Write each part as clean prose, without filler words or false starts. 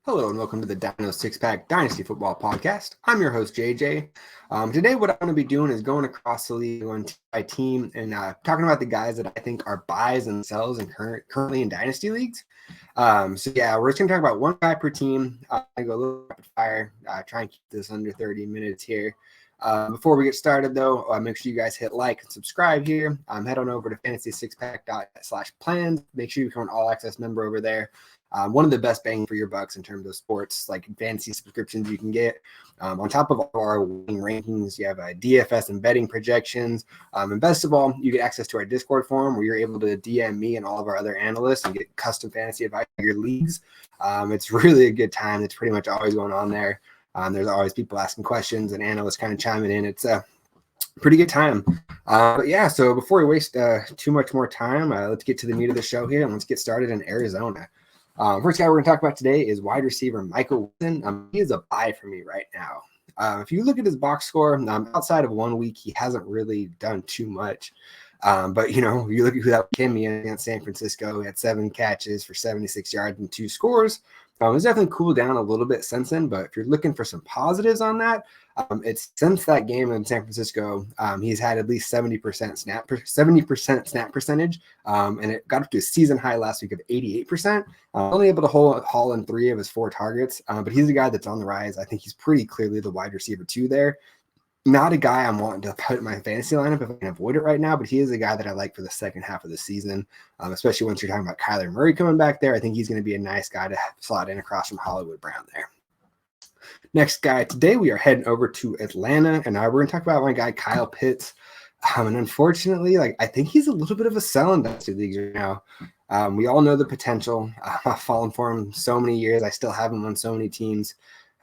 Hello and welcome to the Dyno Six Pack Dynasty Football Podcast. I'm your host, JJ. Today, what I'm going to be doing is going across the league, going team by team, and talking about the guys that I think are buys and sells and currently in Dynasty leagues. We're just going to talk about one guy per team. I go a little rapid fire, try and keep this under 30 minutes here. Before we get started, though, make sure you guys hit like and subscribe here. Head on over to fantasy6pack.net/plans. Make sure you become an all-access member over there. One of the best bang for your bucks in terms of sports, like fantasy subscriptions you can get. On top of all our winning rankings, you have DFS and betting projections. And best of all, you get access to our Discord forum where you're able to DM me and all of our other analysts and get custom fantasy advice for your leagues. It's really a good time. It's pretty much always going on there. There's always people asking questions and analysts kind of chiming in. It's a pretty good time. So before we waste too much more time, let's get to the meat of the show here and let's get started in Arizona. First guy we're going to talk about today is wide receiver Michael Wilson. He is a buy for me right now. If you look at his box score, outside of 1 week, he hasn't really done too much. But you look at who that came in against San Francisco. He had 7 catches for 76 yards and 2 scores. It's definitely cooled down a little bit since then, but if you're looking for some positives on that, it's since that game in San Francisco, he's had at least 70% snap percentage, and it got up to a season high last week of 88%. Only able to haul in 3 of his 4 targets, but he's a guy that's on the rise. I think he's pretty clearly the wide receiver 2 there. Not a guy I'm wanting to put in my fantasy lineup if I can avoid it right now, but he is a guy that I like for the second half of the season, especially once you're talking about Kyler Murray coming back there. I think he's going to be a nice guy to slot in across from Hollywood Brown there. Next guy, today we are heading over to Atlanta, and we're going to talk about my guy Kyle Pitts. And unfortunately, I think he's a little bit of a sell in Dynasty leagues right now. We all know the potential. I've fallen for him so many years. I still have him on so many teams.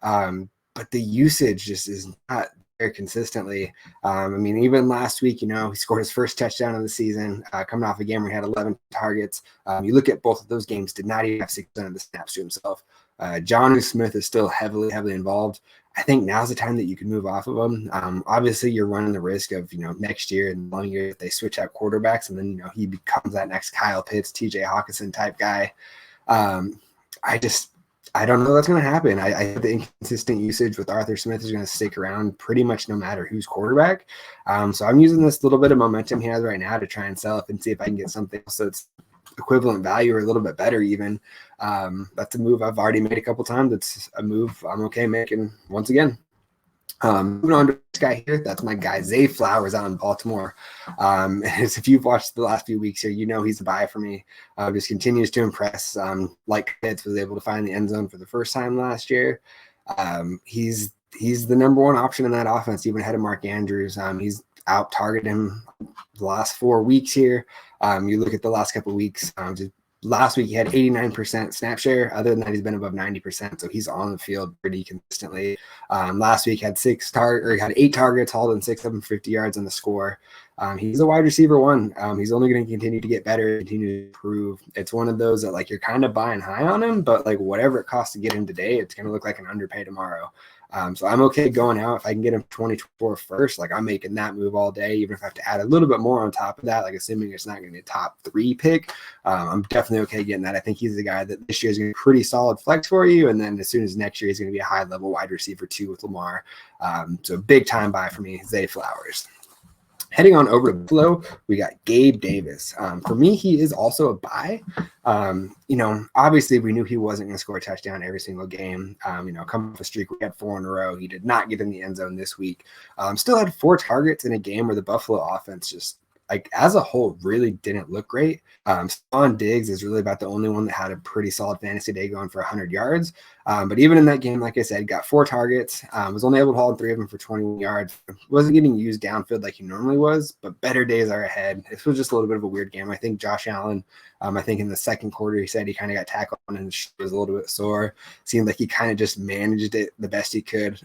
But the usage just is not very consistently. Even last week, he scored his first touchdown of the season, coming off a game where he had 11 targets. You look at both of those games, did not even have 6% of the snaps to himself. Jonnu Smith is still heavily involved. I think now's the time that you can move off of him. Obviously, you're running the risk of, next year and one year if they switch out quarterbacks and then, he becomes that next Kyle Pitts, TJ Hawkinson type guy. I don't know that's going to happen. I think the inconsistent usage with Arthur Smith is going to stick around pretty much no matter who's quarterback. So I'm using this little bit of momentum he has right now to try and sell it and see if I can get something else that's equivalent value or a little bit better even. That's a move I've already made a couple times. It's a move I'm okay making once again. Moving on to this guy here, that's my guy Zay Flowers out in Baltimore. If you've watched the last few weeks here, he's a buy for me. Just continues to impress. Like Pitts was able to find the end zone for the first time last year. He's the number one option in that offense, even ahead of Mark Andrews. He's out targeted him the last 4 weeks here. You look at the last couple of weeks. Last week he had 89% snap share. Other than that, he's been above 90%, so he's on the field pretty consistently. Last week had 8 targets, hauled in 6 of them, 50 yards on the score. He's a wide receiver 1. He's only going to continue to get better, continue to improve. It's one of those that you're kind of buying high on him, but whatever it costs to get him today, it's going to look like an underpay tomorrow. So I'm okay going out. If I can get him 24 first, I'm making that move all day, even if I have to add a little bit more on top of that, assuming it's not going to be a top 3 pick. I'm definitely okay getting that. I think he's the guy that this year is going to be pretty solid flex for you. And then as soon as next year, he's going to be a high level wide receiver 2 with Lamar. So big time buy for me, Zay Flowers. Heading on over to Buffalo, we got Gabe Davis. For me, he is also a buy. Obviously we knew he wasn't going to score a touchdown every single game. Coming off a streak, we had 4 in a row. He did not get in the end zone this week. Still had 4 targets in a game where the Buffalo offense just, as a whole, really didn't look great. Stephon Diggs is really about the only one that had a pretty solid fantasy day going for 100 yards. But even in that game, like I said, got 4 targets, was only able to haul 3 of them for 21 yards. Wasn't getting used downfield like he normally was, but better days are ahead. This was just a little bit of a weird game. I think Josh Allen, I think in the second quarter, he said he kind of got tackled and was a little bit sore. Seemed like he kind of just managed it the best he could.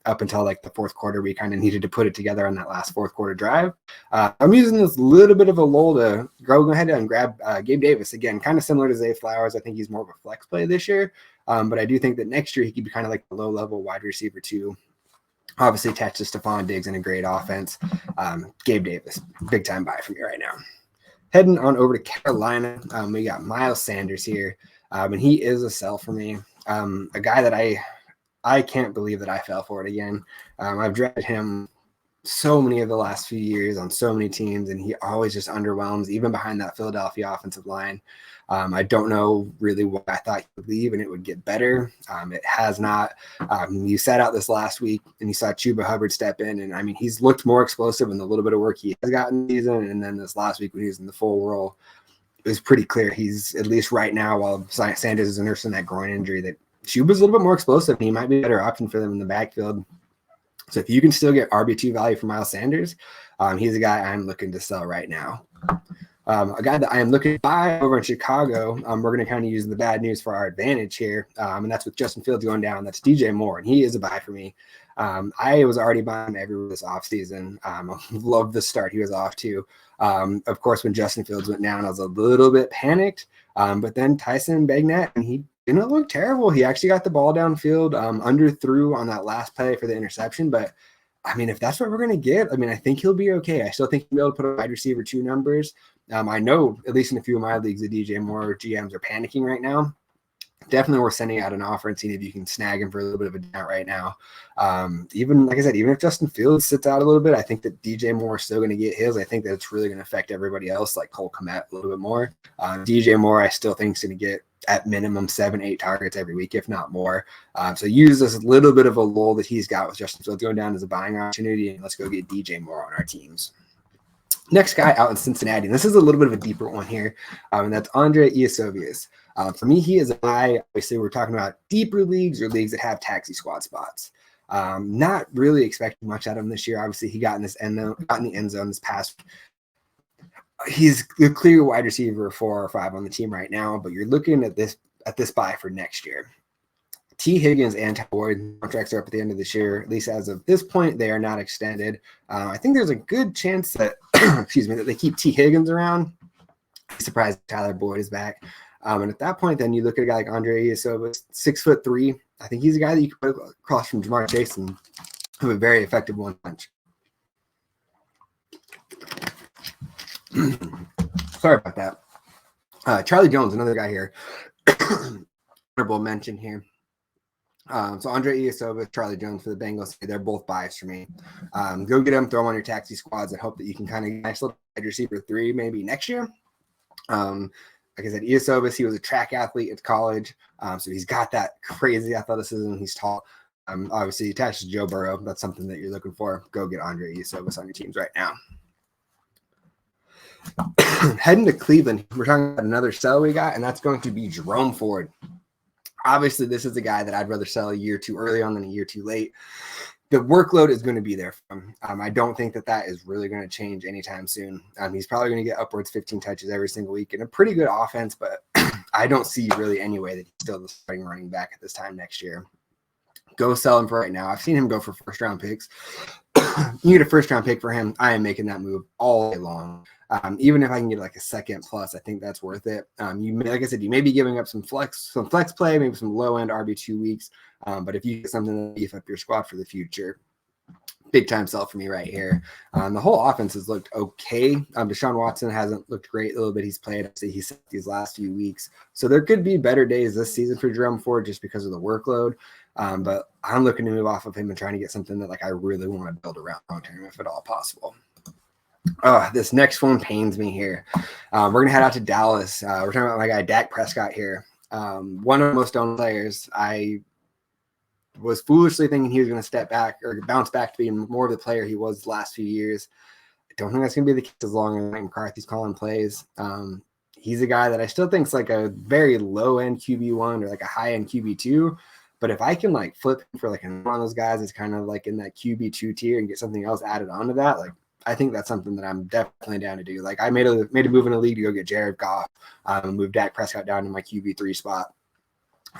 Up until the fourth quarter, we kind of needed to put it together on that last fourth quarter drive. I'm using this little bit of a lull to go ahead and grab Gabe Davis again, kind of similar to Zay Flowers. I think he's more of a flex play this year, but I do think that next year he could be kind of a low level wide receiver 2. Obviously attached to Stephon Diggs in a great offense. Gabe Davis, big time buy for me right now. Heading on over to Carolina, we got Miles Sanders here. And he is a sell for me. A guy that I can't believe that I fell for it again. I've drafted him so many of the last few years on so many teams, and he always just underwhelms, even behind that Philadelphia offensive line. I don't know really what I thought he would leave and it would get better. It has not. You sat out this last week and you saw Chuba Hubbard step in, and I mean, he's looked more explosive in the little bit of work he has gotten this season. And then this last week when he was in the full role, it was pretty clear he's, at least right now, while Sanders is nursing that groin injury, that Chuba's a little bit more explosive and he might be a better option for them in the backfield. So if you can still get RB2 value from Miles Sanders, he's a guy I'm looking to sell right now. A guy that I am looking to buy over in Chicago, we're going to kind of use the bad news for our advantage here, and that's with Justin Fields going down. That's DJ Moore, and he is a buy for me. I was already buying him everywhere this offseason. I love the start he was off to. Of course, when Justin Fields went down, I was a little bit panicked, but then Tyson Bagnet, and he didn't look terrible. He actually got the ball downfield, underthrew on that last play for the interception. But, I mean, if that's what we're going to get, I mean, I think he'll be okay. I still think he'll be able to put a wide receiver 2 numbers. I know, at least in a few of my leagues, the DJ Moore GMs are panicking right now. Definitely worth sending out an offer and seeing if you can snag him for a little bit of a discount right now. Even, like I said, even if Justin Fields sits out a little bit, I think that DJ Moore is still going to get his. I think that it's really going to affect everybody else, like Cole Kmet, a little bit more. DJ Moore, I still think is going to get at minimum 7-8 targets every week, if not more. So use this little bit of a lull that he's got with Justin Fields going down as a buying opportunity, and let's go get DJ Moore on our teams. Next guy out in Cincinnati, and this is a little bit of a deeper one here, and that's Andrei Iosivas. For me, he is a guy, obviously we're talking about deeper leagues or leagues that have taxi squad spots. Not really expecting much out of him this year. Obviously, he got in the end zone this past week. He's the clear wide receiver 4 or 5 on the team right now, but you're looking at this buy for next year. T. Higgins and Ty Boyd contracts are up at the end of this year. At least as of this point, they are not extended. I think there's a good chance that, that they keep T. Higgins around. I'm surprised Tyler Boyd is back. And at that point, then you look at a guy like Andrei Iosivas, 6'3". I think he's a guy that you can put across from Jamar Chase and have a very effective one punch. Sorry about that. Charlie Jones, another guy here. Honorable mention here. So Andrei Iosivas, Charlie Jones for the Bengals, they're both buys for me. Go get them, throw them on your taxi squads, and hope that you can kind of nice little wide receiver 3 maybe next year. Like I said, Iosivas, he was a track athlete at college, so he's got that crazy athleticism. He's tall. Obviously, attached to Joe Burrow. That's something that you're looking for. Go get Andrei Iosivas on your teams right now. Heading to Cleveland, we're talking about another sell we got, and that's going to be Jerome Ford. Obviously, this is a guy that I'd rather sell a year too early on than a year too late. The workload is going to be there for him. I don't think that is really going to change anytime soon. He's probably going to get upwards 15 touches every single week and a pretty good offense, but I don't see really any way that he's still the starting running back at this time next year. Go sell him for right now. I've seen him go for first-round picks. You get a first-round pick for him, I am making that move all day long. Even if I can get like a second plus, I think that's worth it. Like I said, you may be giving up some flex play, maybe some low-end RB2 weeks. But if you get something to beef up your squad for the future, big time sell for me right here. The whole offense has looked okay. Deshaun Watson hasn't looked great a little bit. He's played, he's these last few weeks. So there could be better days this season for Jerome Ford just because of the workload. But I'm looking to move off of him and trying to get something that I really want to build around long term if at all possible. This next one pains me here. We're going to head out to Dallas. We're talking about my guy, Dak Prescott here. One of the most owned players. I was foolishly thinking he was going to step back or bounce back to being more of the player he was the last few years. I don't think that's going to be the case as long as Mike McCarthy's calling plays. He's a guy that I still think is like a very low-end QB1 or like a high-end QB2. But if I can flip him for one of those guys that's kind of in that QB2 tier and get something else added onto that, I think that's something that I'm definitely down to do. I made a move in a league to go get Jared Goff and move Dak Prescott down to my QB3 spot.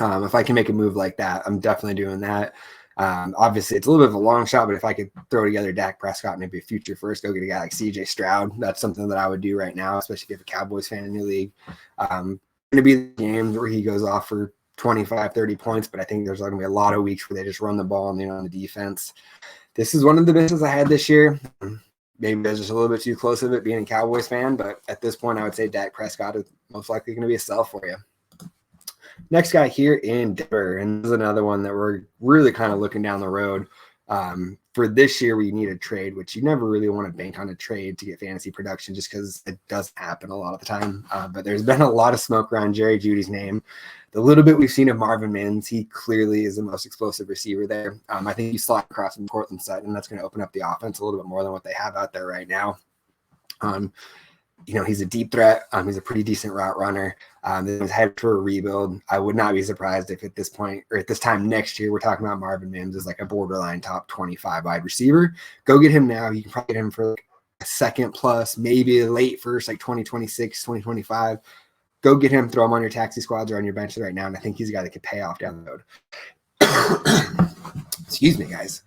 If I can make a move like that, I'm definitely doing that. Obviously, it's a little bit of a long shot, but if I could throw together Dak Prescott, maybe a future first, go get a guy like CJ Stroud, that's something that I would do right now, especially if you have a Cowboys fan in your league. Going to be the games where he goes off for 25, 30 points, but I think there's going to be a lot of weeks where they just run the ball and on the defense. This is one of the misses I had this year. Maybe there's just a little bit too close of it being a Cowboys fan, but at this point, I would say Dak Prescott is most likely going to be a sell for you. Next guy here in Denver, and this is another one that we're really kind of looking down the road. For this year, we need a trade, which you never really want to bank on a trade to get fantasy production just because it doesn't happen a lot of the time. But there's been a lot of smoke around Jerry Jeudy's name. The little bit we've seen of Marvin Mims, he clearly is the most explosive receiver there. I think you slide across from Portland's side, and that's going to open up the offense a little bit more than what they have out there right now. He's a deep threat. He's a pretty decent route runner. He's headed for a rebuild. I would not be surprised if at this point or at this time next year, we're talking about Marvin Mims as like a borderline top 25 wide receiver. Go get him now. You can probably get him for like a second plus, maybe a late first, like 2026, 2025. Go get him, throw him on your taxi squads or on your benches right now. And I think he's a guy that could pay off down the road. Excuse me, guys.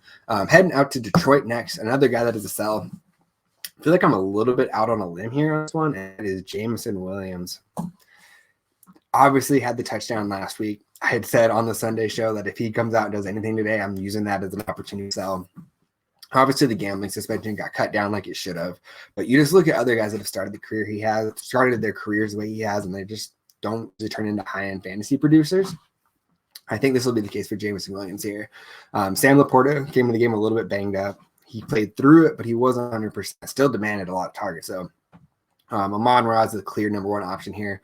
Heading out to Detroit next. Another guy that is a sell. I feel like I'm a little bit out on a limb here on this one, and it is Jameson Williams. Obviously had the touchdown last week. I had said on the Sunday show that if he comes out and does anything today, I'm using that as an opportunity to sell. Obviously, the gambling suspension got cut down like it should have. But you just look at other guys that have started their careers the way he has, and they just don't turn into high-end fantasy producers. I think this will be the case for Jameson Williams here. Sam Laporta came in the game a little bit banged up. He played through it, but he wasn't 100%. Still demanded a lot of targets. So Amon-Ra is the clear number one option here.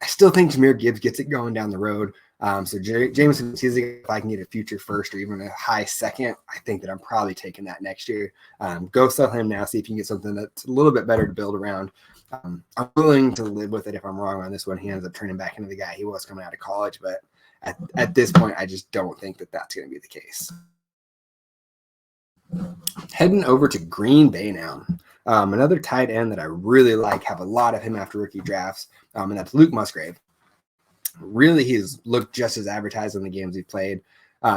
I still think Jahmyr Gibbs gets it going down the road. So Jameson, if I can get a future first or even a high second, I think that I'm probably taking that next year. Go sell him now, see if you can get something that's a little bit better to build around. I'm willing to live with it if I'm wrong on this one. He ends up turning back into the guy he was coming out of college. But at this point, I just don't think that that's going to be the case. Heading over to Green Bay now. Another tight end that I really like, have a lot of him after rookie drafts, and that's Luke Musgrave. Really, he's looked just as advertised in the games he played.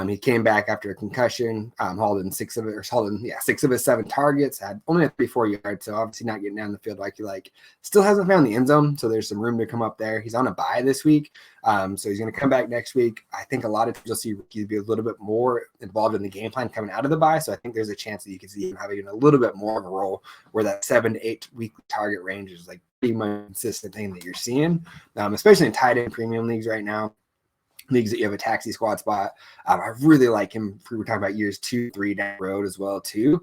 He came back after a concussion, hauled in six of his 7 targets, had only 34 yards, so obviously not getting down the field like you like. Still hasn't found the end zone, so there's some room to come up there. He's on a bye this week, so he's going to come back next week. I think a lot of times you'll see rookies be a little bit more involved in the game plan coming out of the bye, so I think there's a chance that you can see him having a little bit more of a role where that 7 to 8 weekly target range is like pretty much consistent thing that you're seeing, especially in tight end premium leagues right now. Leagues that you have a taxi squad spot. I really like him. We were talking about years 2, 3 down the road as well too.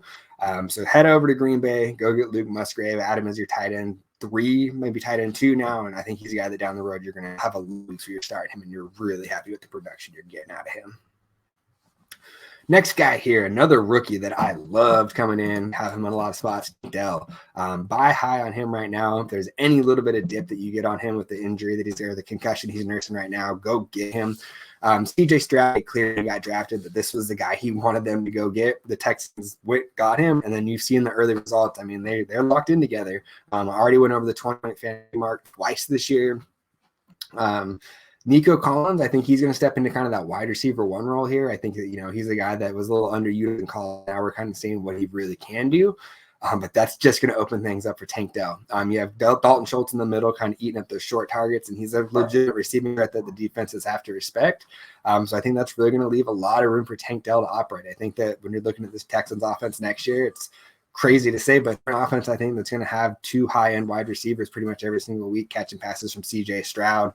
So head over to Green Bay, go get Luke Musgrave, add him as your tight end 3, maybe tight end 2 now. And I think he's a guy that down the road you're going to have a week where you're starting him and you're really happy with the production you're getting out of him. Next guy here, another rookie that I loved coming in, have him on a lot of spots, Dell. Buy high on him right now. If there's any little bit of dip that you get on him with the injury that he's there, the concussion he's nursing right now, go get him. CJ Stroud clearly got drafted, but this was the guy he wanted them to go get. The Texans got him, and then you've seen the early results. I mean, they're locked in together. Already went over the 20-point fantasy mark twice this year. Nico Collins, I think he's going to step into kind of that wide receiver 1 role here. I think that, he's a guy that was a little underutilized in college. Now we're kind of seeing what he really can do. But that's just going to open things up for Tank Dell. You have Dalton Schultz in the middle kind of eating up those short targets, and he's a legit receiving threat that the defenses have to respect. So I think that's really going to leave a lot of room for Tank Dell to operate. I think that when you're looking at this Texans offense next year, it's crazy to say, but an offense I think that's going to have 2 high-end wide receivers pretty much every single week catching passes from CJ Stroud.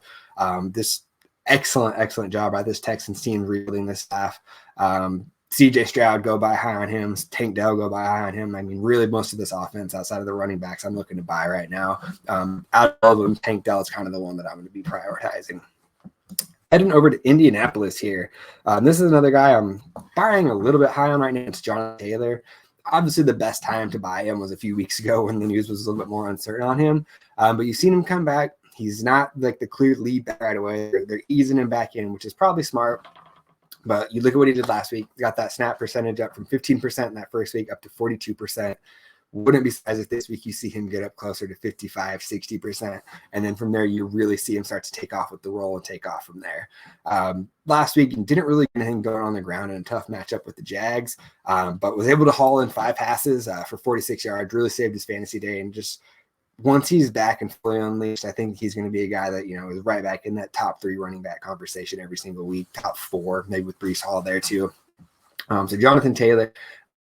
This excellent job by this Texans team rebuilding this staff. CJ Stroud, go buy high on him. Tank Dell, go buy high on him. I mean, really most of this offense outside of the running backs I'm looking to buy right now. Out of all of them, Tank Dell is kind of the one that I'm going to be prioritizing. Heading over to Indianapolis here. This is another guy I'm buying a little bit high on right now. It's Jonathan Taylor. Obviously, the best time to buy him was a few weeks ago when the news was a little bit more uncertain on him. But you've seen him come back. He's not like the clear lead back right away. They're easing him back in, which is probably smart. But you look at what he did last week. He got that snap percentage up from 15% in that first week up to 42%. Wouldn't be surprised if this week you see him get up closer to 55, 60%. And then from there, you really see him start to take off with the roll and take off from there. Last week, he didn't really get anything going on the ground in a tough matchup with the Jags, but was able to haul in 5 passes for 46 yards, really saved his fantasy day. And just once he's back and fully unleashed, I think he's going to be a guy that, is right back in that top 3 running back conversation every single week, top 4, maybe with Breece Hall there too. So Jonathan Taylor.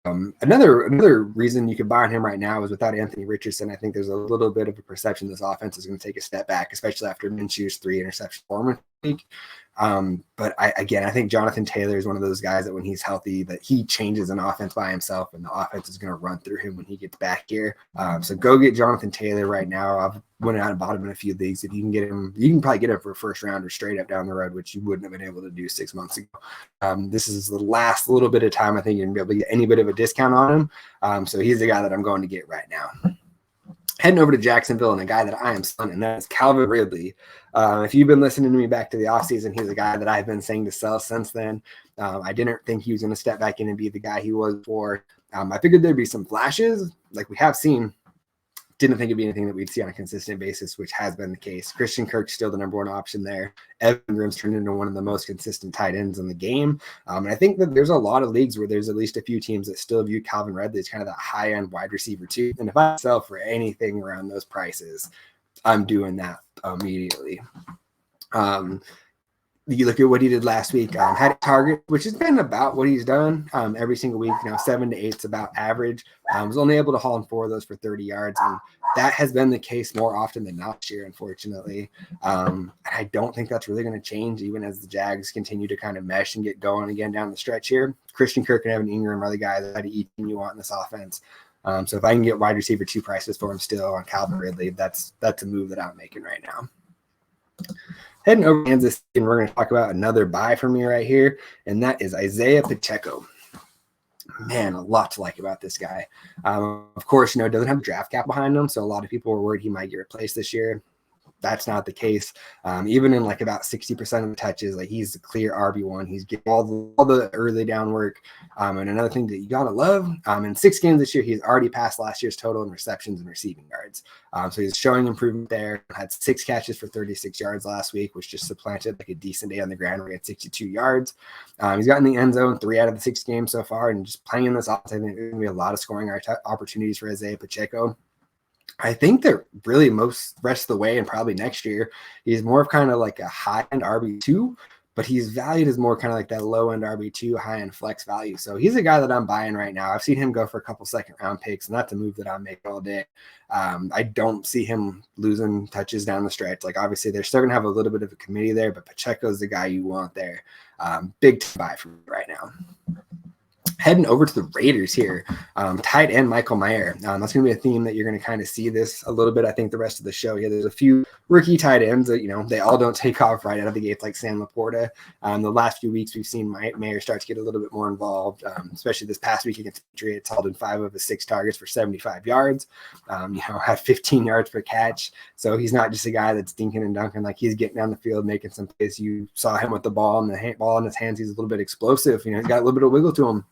Another reason you could buy on him right now is without Anthony Richardson. I think there's a little bit of a perception this offense is going to take a step back, especially after Minshew's 3 interception performance. week. But I think Jonathan Taylor is one of those guys that when he's healthy, that he changes an offense by himself, and the offense is going to run through him when he gets back here. So go get Jonathan Taylor right now. I've went out and bought him in a few leagues. If you can get him, you can probably get him for a first round or straight up down the road, which you wouldn't have been able to do 6 months ago. This is the last little bit of time I think you're going to be able to get any bit of a discount on him. So he's the guy that I'm going to get right now. Heading over to Jacksonville, and a guy that I am selling, and that is Calvin Ridley. If you've been listening to me back to the offseason, he's a guy that I've been saying to sell since then. I didn't think he was going to step back in and be the guy he was before. I figured there'd be some flashes, like we have seen. Didn't think it'd be anything that we'd see on a consistent basis, which has been the case. Christian Kirk's still the number one option there. Evan Grimm's turned into one of the most consistent tight ends in the game. And I think that there's a lot of leagues where there's at least a few teams that still view Calvin Ridley as kind of that high-end wide receiver too. And if I sell for anything around those prices, I'm doing that immediately. You look at what he did last week, had a target, which has been about what he's done every single week. 7 to 8 is about average. Was only able to haul in 4 of those for 30 yards. And that has been the case more often than not this year, unfortunately. I don't think that's really going to change even as the Jags continue to kind of mesh and get going again down the stretch here. Christian Kirk and Evan Ingram are the guys that each team you want in this offense. So if I can get wide receiver 2 prices for him still on Calvin Ridley, that's a move that I'm making right now. Heading over to Kansas City, and we're going to talk about another buy for me right here, and that is Isiah Pacheco. Man, a lot to like about this guy. Of course, doesn't have a draft cap behind him, so a lot of people were worried he might get replaced this year. That's not the case. Even in like about 60% of the touches, like he's the clear RB1. He's getting all the early down work. And another thing that you gotta love, in 6 games this year, he's already passed last year's total in receptions and receiving yards. So he's showing improvement there. Had 6 catches for 36 yards last week, which just supplanted like a decent day on the ground where he had 62 yards. He's gotten the end zone 3 out of the 6 games so far, and just playing in this offense, I think there's gonna be a lot of scoring opportunities for Isiah Pacheco. I think that really most rest of the way and probably next year, he's more of kind of like a high-end RB2, but he's valued as more kind of like that low-end RB2, high-end flex value. So he's a guy that I'm buying right now. I've seen him go for a couple second-round picks, and that's a move that I make all day. I don't see him losing touches down the stretch. Like, obviously, they're still going to have a little bit of a committee there, but Pacheco's the guy you want there. Big buy for me right now. Heading over to the Raiders here, tight end Michael Mayer. That's going to be a theme that you're going to kind of see this a little bit, I think, the rest of the show. Yeah, there's a few rookie tight ends that, they all don't take off right out of the gate like Sam Laporta. The last few weeks, we've seen Mayer start to get a little bit more involved, especially this past week against the Patriots, hauled in 5 of his 6 targets for 75 yards, had 15 yards per catch. So he's not just a guy that's dinking and dunking. Like, he's getting down the field, making some plays. You saw him with the ball and the ball in his hands. He's a little bit explosive. He's got a little bit of wiggle to him.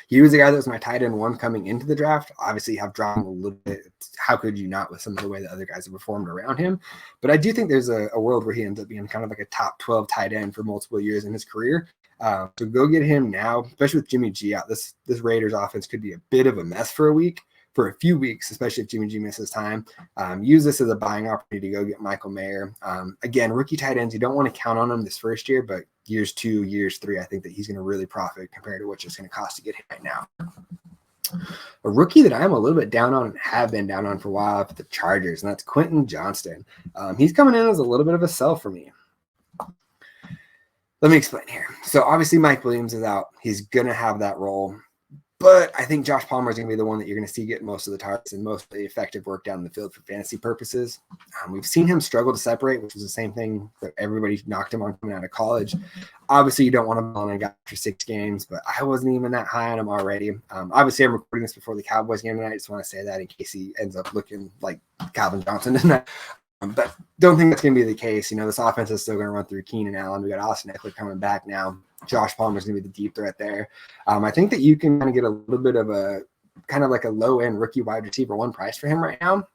He was the guy that was my tight end 1 coming into the draft. Obviously, have dropped him a little bit. How could you not with some of the way that other guys have performed around him? But I do think there's a world where he ends up being kind of like a top 12 tight end for multiple years in his career. So go get him now, especially with Jimmy G out. This Raiders offense could be a bit of a mess for a few weeks, especially if Jimmy G misses time. Use this as a buying opportunity to go get Michael Mayer. Again, rookie tight ends, you don't want to count on him this first year, but years 2, years 3, I think that he's going to really profit compared to what it's going to cost to get him right now. A rookie that I'm a little bit down on and have been down on for a while for the Chargers, and that's Quentin Johnston. He's coming in as a little bit of a sell for me. Let me explain here. So obviously Mike Williams is out. He's going to have that role. But I think Josh Palmer is going to be the one that you're going to see get most of the targets and most of the effective work down the field for fantasy purposes. We've seen him struggle to separate, which was the same thing that everybody knocked him on coming out of college. Obviously, you don't want him on a guy for 6 games, but I wasn't even that high on him already. Obviously, I'm recording this before the Cowboys game tonight. I just want to say that in case he ends up looking like Calvin Johnson tonight. But don't think that's going to be the case. This offense is still going to run through Keenan Allen. We got Austin Eckler coming back now. Josh Palmer is going to be the deep threat there. I think that you can kind of get a little bit of a kind of like a low-end rookie wide receiver 1 price for him right now,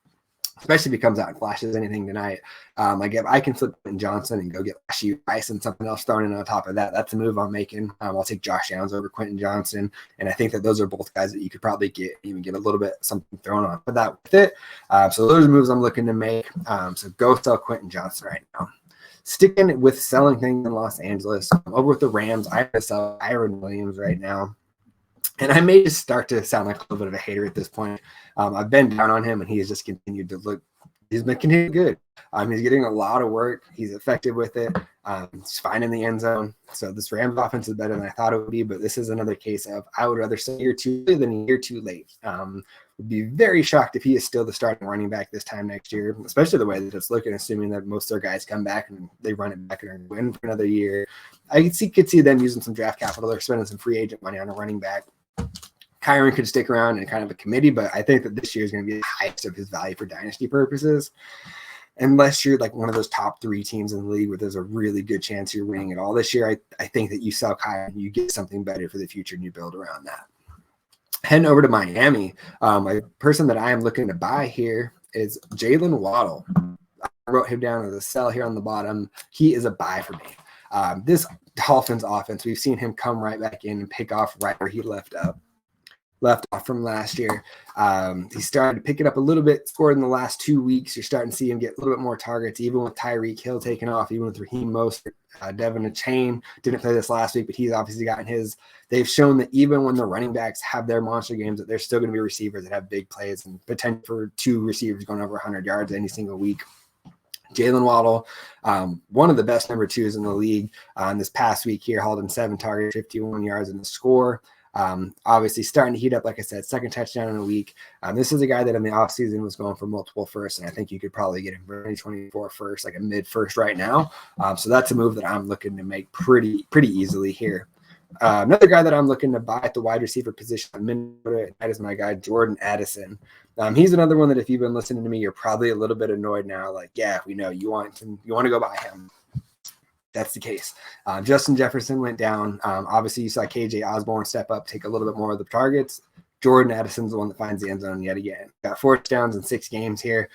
especially if he comes out and flashes anything tonight. Like if I can flip in Johnson and go get Rasheed Rice and something else thrown in on top of that, that's a move I'm making. I'll take Josh Downs over Quentin Johnson, and I think that those are both guys that you could probably even get a little bit something thrown on for that with it. So those are moves I'm looking to make. So go sell Quentin Johnson right now. Sticking with selling things in Los Angeles, over with the Rams, I have to sell Kyren Williams right now. And I may just start to sound like a little bit of a hater at this point. I've been down on him, and he has just continued to look he's been continuing good. He's getting a lot of work. He's effective with it. He's fine in the end zone. So this Rams offense is better than I thought it would be, but this is another case of I would rather say a year too early than a year too late. Would be very shocked if he is still the starting running back this time next year, especially the way that it's looking, assuming that most of their guys come back and they run it back and win for another year. I could see them using some draft capital or spending some free agent money on a running back. Kyron could stick around in kind of a committee, but I think that this year is going to be the highest of his value for dynasty purposes. Unless you're like one of those top 3 teams in the league where there's a really good chance you're winning it all this year, I think that you sell Kyron, you get something better for the future, and you build around that. Heading over to Miami, a person that I am looking to buy here is Jalen Waddle. I wrote him down as a sell here on the bottom. He is a buy for me. This Dolphins offense, we've seen him come right back in and pick off right where he left off from last year. He started to pick it up a little bit, scored in the last 2 weeks. You're starting to see him get a little bit more targets, even with Tyreek Hill taking off, even with Raheem Mostert. Devin Achane didn't play this last week, but he's obviously gotten his. They've shown that even when the running backs have their monster games, that there's still going to be receivers that have big plays and potential for 2 receivers going over 100 yards any single week. Jalen Waddle, one of the best number 2s in the league. This past week here, hauled in 7 targets, 51 yards in the score. Obviously starting to heat up, like I said, 2nd touchdown in a week. This is a guy that in the offseason was going for multiple firsts, and I think you could probably get him for 2024 first, like a mid-first right now. So that's a move that I'm looking to make pretty easily here. Another guy that I'm looking to buy at the wide receiver position in Minnesota, that is my guy, Jordan Addison. He's another one that if you've been listening to me, you're probably a little bit annoyed now. Like, yeah, we know you want to go buy him. That's the case. Justin Jefferson went down. Obviously, you saw KJ Osborne step up, take a little bit more of the targets. Jordan Addison's the one that finds the end zone yet again. Got 4 touchdowns in 6 games here.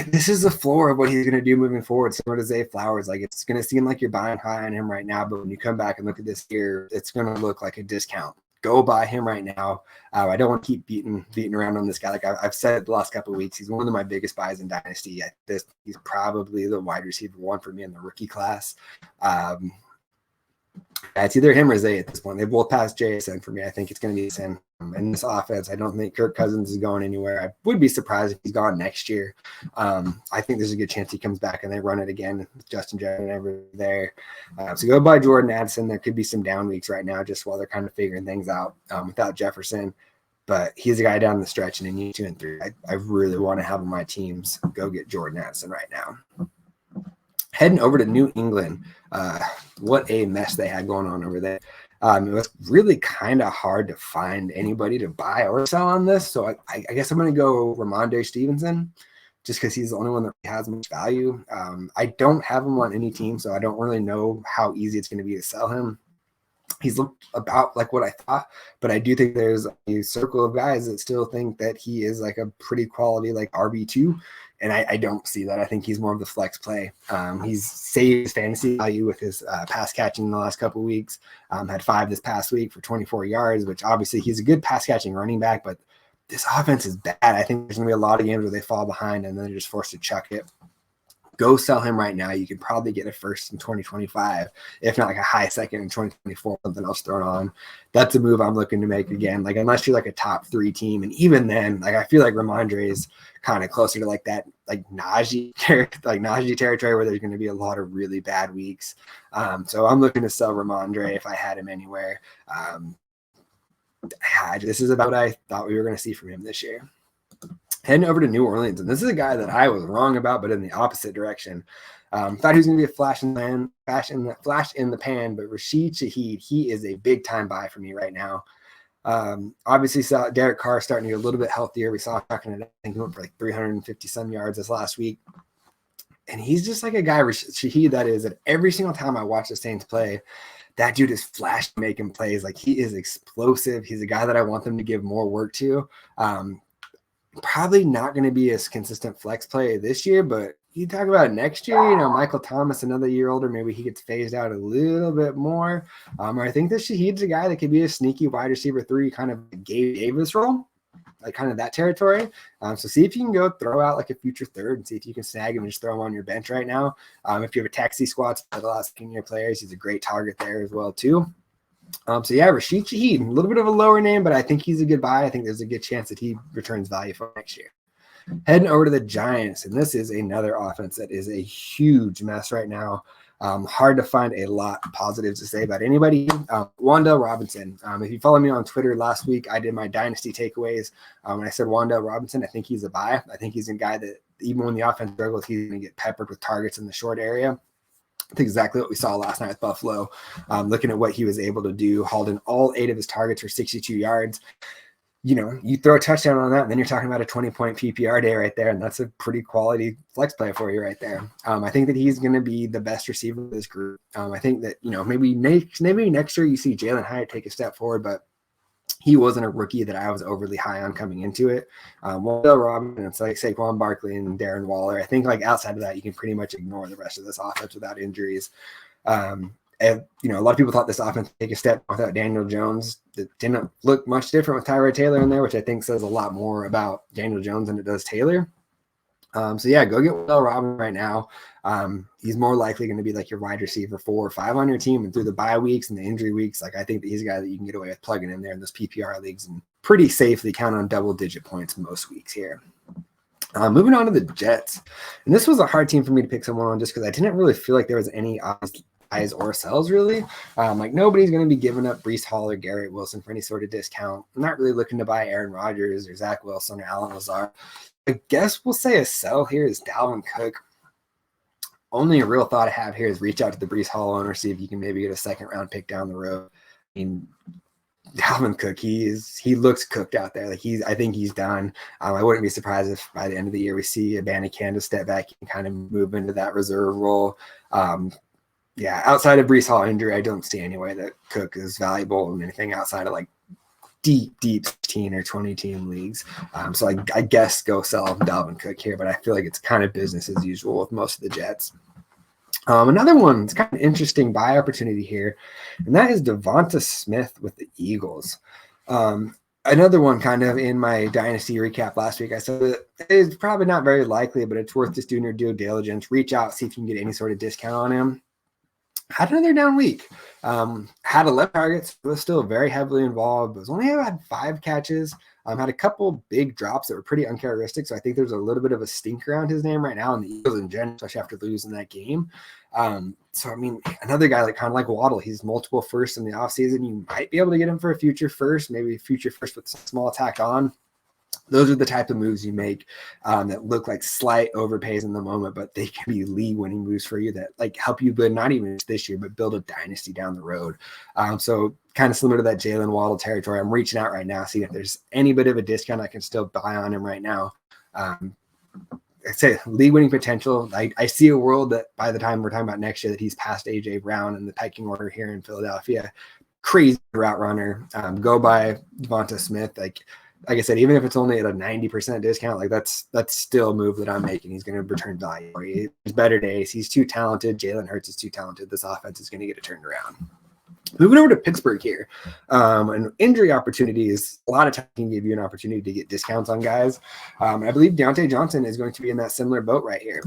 This is the floor of what he's going to do moving forward. Similar to Zay Flowers. Like, it's going to seem like you're buying high on him right now, but when you come back and look at this year, it's going to look like a discount. Go buy him right now. I don't want to keep beating around on this guy. Like I've said the last couple of weeks, he's one of my biggest buys in Dynasty. He's probably the wide receiver 1 for me in the rookie class. It's either him or Zay at this point. They both passed JSN for me. I think it's going to be Sin. In this offense, I don't think Kirk Cousins is going anywhere. I would be surprised if he's gone next year. I think there's a good chance he comes back and they run it again with Justin Jefferson over there. So go buy Jordan Addison. There could be some down weeks right now just while they're kind of figuring things out without Jefferson. But he's a guy down the stretch, and in year 2 and 3, I really want to have on my teams go get Jordan Addison right now. Heading over to New England, what a mess they had going on over there. It was really kind of hard to find anybody to buy or sell on this. So I guess I'm going to go Ramondre Stevenson just because he's the only one that has much value. I don't have him on any team, so I don't really know how easy it's going to be to sell him. He's looked about like what I thought, but I do think there's a circle of guys that still think that he is like a pretty quality like RB2. And I don't see that. I think he's more of the flex play. He's saved his fantasy value with his pass catching in the last couple of weeks. Had 5 this past week for 24 yards, which obviously he's a good pass catching running back, but this offense is bad. I think there's going to be a lot of games where they fall behind and then they're just forced to chuck it. Go sell him right now. You can probably get a first in 2025, if not like a high second in 2024, something else thrown on. That's a move I'm looking to make again. Like, unless you're like a top 3 team. And even then, like, I feel like Ramondre is kind of closer to like that, like Najee territory where there's going to be a lot of really bad weeks. So I'm looking to sell Ramondre if I had him anywhere. This is about what I thought we were going to see from him this year. Heading over to New Orleans, and this is a guy that I was wrong about, but in the opposite direction. Thought he was going to be a flash in the pan, but Rashid Shaheed, he is a big-time buy for me right now. Obviously, saw Derek Carr starting to get a little bit healthier. We saw him talking to, I think he went for like 350-some yards this last week. And he's just like a guy, Shaheed, that is, that every single time I watch the Saints play, that dude is flash making plays. Like, he is explosive. He's a guy that I want them to give more work to. Probably not going to be a consistent flex play this year, but you talk about next year, Michael Thomas, another year older, maybe he gets phased out a little bit more. I think that Shaheed's a guy that could be a sneaky wide receiver 3, kind of Gabe Davis role, like kind of that territory. So see if you can go throw out like a future third and see if you can snag him and just throw him on your bench right now. If you have a taxi squad for the last senior players, he's a great target there as well too. So yeah, Rashid Shaheed, a little bit of a lower name, but I think he's a good buy. I think there's a good chance that he returns value for next year. Heading over to the Giants, and this is another offense that is a huge mess right now. Hard to find a lot of positives to say about anybody. Wan'Dale Robinson. If you follow me on Twitter last week, I did my Dynasty takeaways. And I said Wan'Dale Robinson, I think he's a buy. I think he's a guy that even when the offense struggles, he's going to get peppered with targets in the short area. That's exactly what we saw last night with Buffalo. Looking at what he was able to do, hauled in all 8 of his targets for 62 yards. You throw a touchdown on that, and then you're talking about a 20-point PPR day right there, and that's a pretty quality flex play for you right there. I think that he's going to be the best receiver of this group. I think that, maybe next year you see Jalen Hyatt take a step forward, but he wasn't a rookie that I was overly high on coming into it. Wan'Dale Robinson, it's like Saquon Barkley and Darren Waller. I think outside of that, you can pretty much ignore the rest of this offense without injuries. A lot of people thought this offense would take a step without Daniel Jones. It didn't look much different with Tyrod Taylor in there, which I think says a lot more about Daniel Jones than it does Taylor. Go get Wan'Dale Robinson right now. He's more likely going to be like your wide receiver 4 or 5 on your team, and through the bye weeks and the injury weeks, I think that he's a guy that you can get away with plugging in there in those PPR leagues and pretty safely count on double-digit points most weeks here. Moving on to the Jets, and this was a hard team for me to pick someone on just because I didn't really feel like there was any buys or sells really. Nobody's going to be giving up Breece Hall or Garrett Wilson for any sort of discount. I'm not really looking to buy Aaron Rodgers or Zach Wilson or Allen Lazard. I guess we'll say a sell here is Dalvin Cook. Only a real thought I have here is reach out to the Breece Hall owner, see if you can maybe get a second round pick down the road. I mean, Dalvin Cook, he looks cooked out there. I think he's done. I wouldn't be surprised if by the end of the year we see Abanikanda step back and kind of move into that reserve role. Outside of Breece Hall injury, I don't see any way that Cook is valuable in anything outside of deep 16 or 20 team leagues. So I guess go sell Dalvin Cook here, but I feel like it's kind of business as usual with most of the Jets. Another one, it's kind of interesting buy opportunity here, and that is Devonta Smith with the Eagles. Another one kind of in my Dynasty recap last week, I said that it's probably not very likely, but it's worth just doing your due diligence. Reach out, see if you can get any sort of discount on him. Had another down week. Had 11 targets, was still very heavily involved, but only had 5 catches. Had a couple big drops that were pretty uncharacteristic, so I think there's a little bit of a stink around his name right now in the Eagles in general, especially after losing that game. Another guy kind of like Waddle, he's multiple firsts in the offseason. You might be able to get him for a future first, maybe a future first with some small tack on. Those are the type of moves you make that look like slight overpays in the moment, but they can be league-winning moves for you that help you build not even this year, but build a dynasty down the road. So kind of similar to that Jalen Waddle territory. I'm reaching out right now, seeing if there's any bit of a discount I can still buy on him right now. I'd say league-winning potential. I see a world that by the time we're talking about next year that he's past A.J. Brown in the pecking order here in Philadelphia. Crazy route runner. Go by Devonta Smith. Like I said, even if it's only at a 90% discount, that's still a move that I'm making. He's going to return value. He's better days. He's too talented. Jalen Hurts is too talented. This offense is going to get it turned around. Moving over to Pittsburgh here. And injury opportunities, a lot of times can give you an opportunity to get discounts on guys. I believe Deontay Johnson is going to be in that similar boat right here.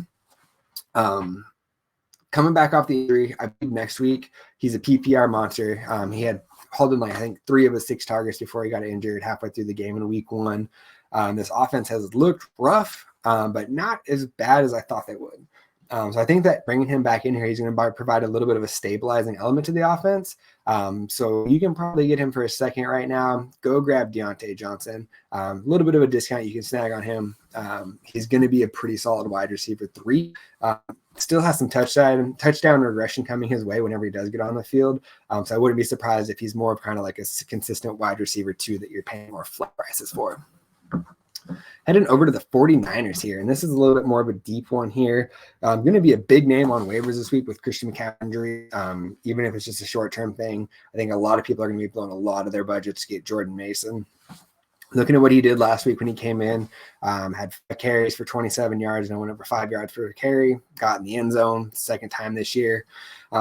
Coming back off the injury, I believe next week, he's a PPR monster. He had hauled in I think 3 of his 6 targets before he got injured halfway through the game in week 1. This offense has looked rough, but not as bad as I thought they would. So I think that bringing him back in here, he's going to provide a little bit of a stabilizing element to the offense. So you can probably get him for a second right now. Go grab Deontay Johnson. A little bit of a discount you can snag on him. He's going to be a pretty solid wide receiver 3. Still has some touchdown regression coming his way whenever he does get on the field. So I wouldn't be surprised if he's more of kind of like a consistent wide receiver 2 that you're paying more flat prices for. Heading over to the 49ers here, and this is a little bit more of a deep one here. Going to be a big name on waivers this week with Christian McCaffrey injury. Even if it's just a short-term thing, I think a lot of people are going to be blowing a lot of their budgets to get Jordan Mason. Looking at what he did last week when he came in, had 5 carries for 27 yards and went over 5 yards for a carry, got in the end zone, second time this year.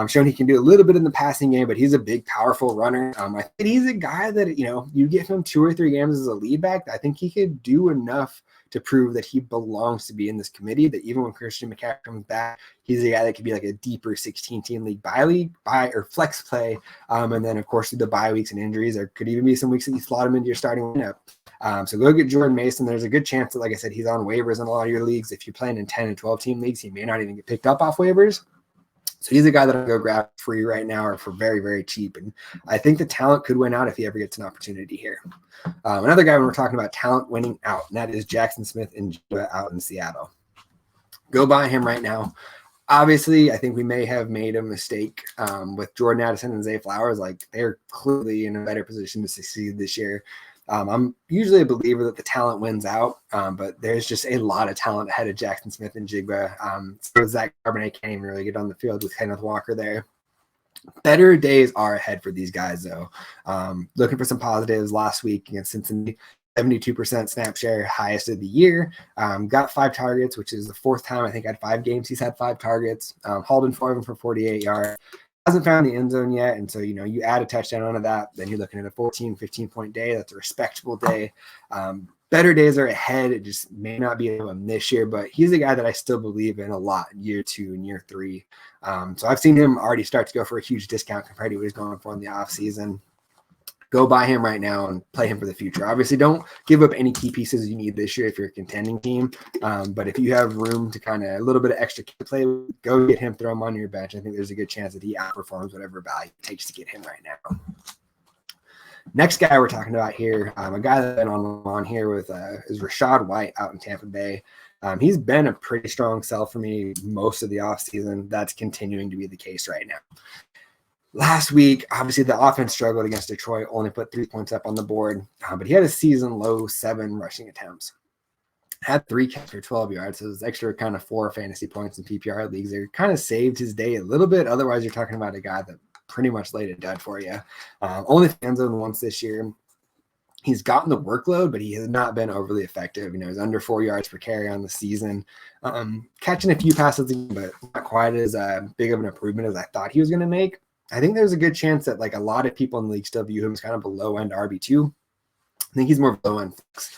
Showing he can do a little bit in the passing game, but he's a big, powerful runner. I think he's a guy that, you give him 2 or 3 games as a lead back, I think he could do enough to prove that he belongs to be in this committee, that even when Christian McCaffrey comes back, he's a guy that could be like a deeper 16-team league buy or flex play. And then, of course, through the bye weeks and injuries, there could even be some weeks that you slot him into your starting lineup. So go get Jordan Mason. There's a good chance that, like I said, he's on waivers in a lot of your leagues. If you're playing in 10 and 12 team leagues, he may not even get picked up off waivers. So he's a guy that I'll go grab free right now or for very, very cheap. And I think the talent could win out if he ever gets an opportunity here. Another guy when we're talking about talent winning out, and that is Jackson Smith-Njigba out in Seattle. Go buy him right now. Obviously, I think we may have made a mistake with Jordan Addison and Zay Flowers. Like, they're clearly in a better position to succeed this year. I'm usually a believer that the talent wins out, but there's just a lot of talent ahead of Jackson Smith-Njigba. So Zach Charbonnet can't even really get on the field with Kenneth Walker there. Better days are ahead for these guys, though. Looking for some positives last week against Cincinnati. 72% snap share, highest of the year. Got 5 targets, which is the 4th time I think at 5 games he's had 5 targets. Hauled in 4 of them for 48 yards. Hasn't found the end zone yet, and so you add a touchdown onto that, then you're looking at a 15-point day. That's a respectable day. Better days are ahead. It just may not be him this year, but he's a guy that I still believe in a lot in year 2 and year 3. So I've seen him already start to go for a huge discount compared to what he's going for in the offseason. Go buy him right now and play him for the future. Obviously, don't give up any key pieces you need this year if you're a contending team. But if you have room to kind of a little bit of extra play, go get him, throw him on your bench. I think there's a good chance that he outperforms whatever value it takes to get him right now. Next guy we're talking about here, a guy that's been on here with is Rachaad White out in Tampa Bay. He's been a pretty strong sell for me most of the offseason. That's continuing to be the case right now. Last week, obviously, the offense struggled against Detroit, only put 3 points up on the board, but he had a season-low 7 rushing attempts. Had 3 catches for 12 yards, so it was extra kind of 4 fantasy points in PPR leagues. They kind of saved his day a little bit. Otherwise, you're talking about a guy that pretty much laid it dead for you. Only end zone once this year. He's gotten the workload, but he has not been overly effective. He's under 4 yards per carry on the season. Catching a few passes, but not quite as big of an improvement as I thought he was going to make. I think there's a good chance that a lot of people in the league still view him as kind of a low-end RB2. I think he's more of a low-end flex.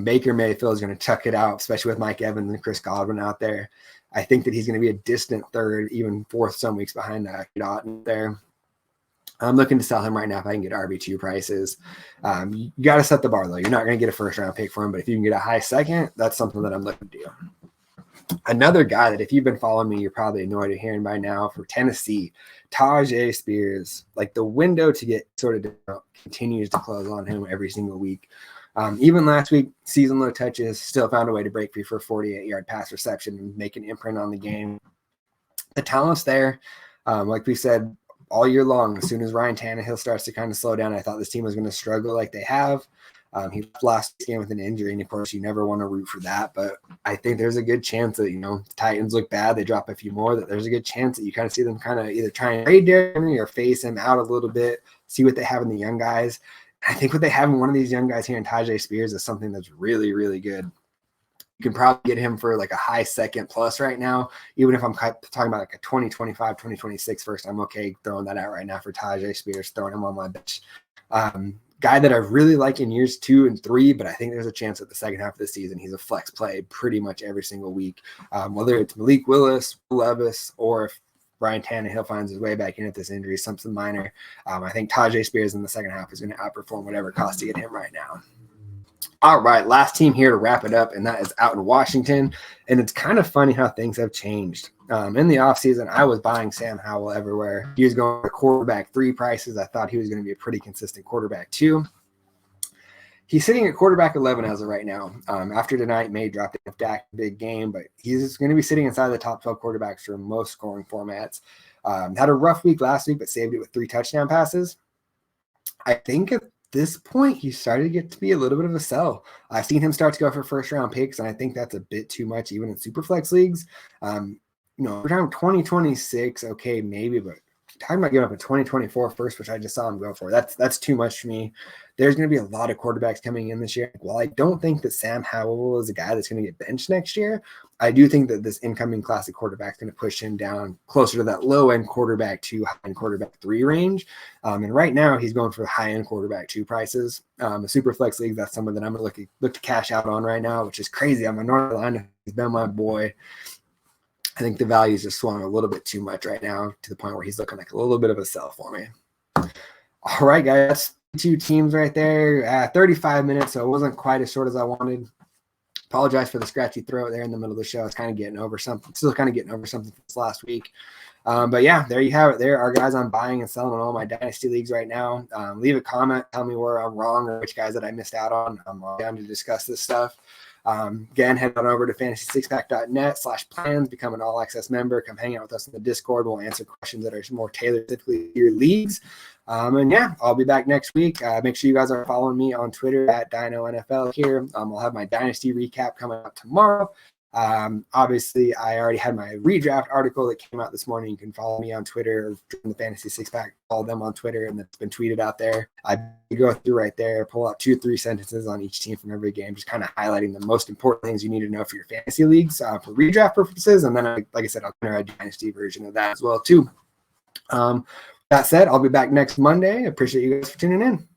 Baker Mayfield is going to chuck it out, especially with Mike Evans and Chris Godwin out there. I think that he's going to be a distant 3rd, even 4th some weeks behind Dotton there. I'm looking to sell him right now if I can get RB2 prices. You got to set the bar, though. You're not going to get a first-round pick for him, but if you can get a high second, that's something that I'm looking to do. Another guy that if you've been following me, you're probably annoyed at hearing by now for Tennessee, Tyjae Spears. The window to get sort of continues to close on him every single week. Even last week, season low touches, still found a way to break free for a 48-yard pass reception and make an imprint on the game. The talent's there. Like we said all year long, as soon as Ryan Tannehill starts to kind of slow down, I thought this team was going to struggle like they have. He left last game with an injury, and of course, you never want to root for that. But I think there's a good chance that, the Titans look bad, they drop a few more, that there's a good chance that you kind of see them kind of either try and trade Derrick Henry or phase him out a little bit, see what they have in the young guys. I think what they have in one of these young guys here in Tyjae Spears is something that's really, really good. You can probably get him for a high second plus right now. Even if I'm talking about a 2025, 2026 first, I'm okay throwing that out right now for Tyjae Spears, throwing him on my bench. Guy that I really like in years 2 and 3, but I think there's a chance that the second half of the season he's a flex play pretty much every single week. Whether it's Malik Willis, Levis, or if Ryan Tannehill finds his way back in at this injury, something minor. I think Tyjae Spears in the second half is going to outperform whatever it costs to get him right now. All right, last team here to wrap it up, and that is out in Washington. And it's kind of funny how things have changed. In the offseason, I was buying Sam Howell everywhere. He was going to quarterback 3 prices. I thought he was going to be a pretty consistent quarterback 2. He's sitting at quarterback 11 as of right now. After tonight, may drop the Dak big game, but he's going to be sitting inside the top 12 quarterbacks for most scoring formats. Had a rough week last week, but saved it with 3 touchdown passes. I think at this point, he started to get to be a little bit of a sell. I've seen him start to go for first-round picks, and I think that's a bit too much, even in Superflex leagues. We're talking 2026, okay, maybe, but talking about giving up a 2024 first, which I just saw him go for, that's too much for me. There's going to be a lot of quarterbacks coming in this year. While I don't think that Sam Howell is a guy that's going to get benched next year, I do think that this incoming classic quarterback is going to push him down closer to that low-end quarterback 2, high-end quarterback 3 range. And right now, he's going for high-end quarterback 2 prices. The super flex league, that's someone that I'm going to look to cash out on right now, which is crazy. I'm a North Carolina. He's been my boy. I think the values just swung a little bit too much right now to the point where he's looking like a little bit of a sell for me. All right, guys. 52 teams right there, 35 minutes, so it wasn't quite as short as I wanted. Apologize for the scratchy throat there in the middle of the show. It's kind of getting over something. Still kind of getting over something from this last week. But yeah, there you have it. There are guys I'm buying and selling in all my Dynasty leagues right now. Leave a comment. Tell me where I'm wrong or which guys that I missed out on. I'm down to discuss this stuff. Again, head on over to fantasy6pack.net/plans, become an all-access member. Come hang out with us in the Discord. We'll answer questions that are more tailored specifically to your leagues. And yeah, I'll be back next week. Make sure you guys are following me on Twitter at Dyno NFL here. I'll have my Dynasty recap coming out tomorrow. Obviously, I already had my redraft article that came out this morning. You can follow me on Twitter, the Fantasy Six Pack, follow them on Twitter, and it's been tweeted out there. I go through right there, pull out 2-3 sentences on each team from every game, just kind of highlighting the most important things you need to know for your fantasy leagues for redraft purposes. And then, like I said, I'll enter a Dynasty version of that as well, too. That said, I'll be back next Monday. Appreciate you guys for tuning in.